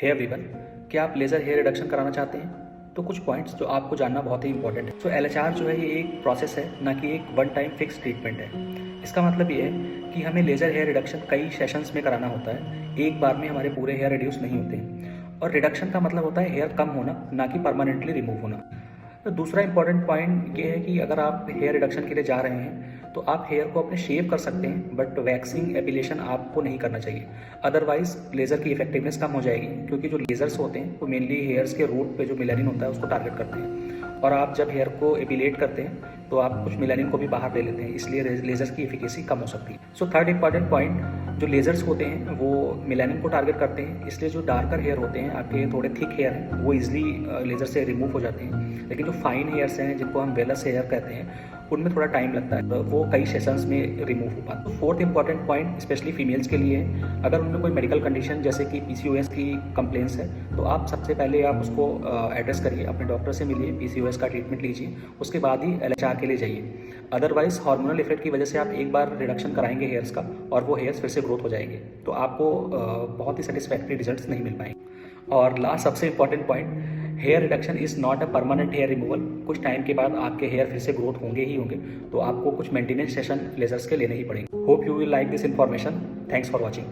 Hey everyone, क्या आप laser hair reduction कराना चाहते हैं? तो कुछ पॉइंट्स जो आपको जानना बहुत ही इंपॉर्टेंट है। तो LHR जो है ये एक प्रोसेस है, ना कि एक वन टाइम फिक्स ट्रीटमेंट है। इसका मतलब ये है कि हमें लेज़र हेयर रिडक्शन कई सेशंस में कराना होता है। एक बार में हमारे पूरे हेयर रिड्यूस नहीं होते हैं। और रिडक्शन का मतलब होता है हेयर कम होना, ना कि परमानेंटली रिमूव होना। तो दूसरा इंपॉर्टेंट पॉइंट ये है कि अगर आप हेयर रिडक्शन के लिए जा रहे हैं तो आप हेयर को अपने शेव कर सकते हैं, बट वैक्सिंग एपिलेशन आपको नहीं करना चाहिए। अदरवाइज लेज़र की इफेक्टिवनेस कम हो जाएगी, क्योंकि जो लेज़र्स होते हैं वो मेनली हेयर्स के रूट पे जो मेलानिन होता है उसको टारगेट करते हैं। और आप जब हेयर को एपिलेट करते हैं तो आप कुछ मेलानिन को भी बाहर ले लेते हैं, इसलिए लेज़र्स की एफिकेसी कम हो सकती है। सो थर्ड इंपॉर्टेंट पॉइंट, जो लेज़र्स होते हैं वो मेलानिन को टारगेट करते हैं, इसलिए जो डार्कर हेयर होते हैं, आपके थोड़े थिक हेयर हैं, वो इजीली लेज़र से रिमूव हो जाते हैं। लेकिन जो फाइन हेयर्स हैं, जिनको हम वेलस हेयर कहते हैं, उनमें थोड़ा टाइम लगता है, तो वो कई सेशंस में रिमूव हो पाता है। Fourth important point specially females के लिए है, अगर उनमें कोई मेडिकल कंडीशन जैसे कि PCOS की कंप्लेंट्स है, तो आप सबसे पहले आप उसको एड्रेस करिए, अपने डॉक्टर से मिलिए, PCOS का ट्रीटमेंट लीजिए, उसके बाद ही LHR के लिए जाइए। अदरवाइज हार्मोनल इफेक्ट की वजह से आप एक बार रिडक्शन कराएंगे हेयर्स का और वो हेयर्स फिर से ग्रोथ हो जाएंगे, तो आपको बहुत ही सेटिस्फैक्ट्री रिजल्ट्स नहीं मिल पाएंगे। और लास्ट सबसे important point, hair reduction is not a permanent hair removal. कुछ टाइम के बाद आपके हेयर फिर से ग्रोथ होंगे ही होंगे, तो आपको कुछ मेंटेनेंस सेशन लेजर्स के लेने ही पड़ेंगे। Hope you will like this information. Thanks for watching.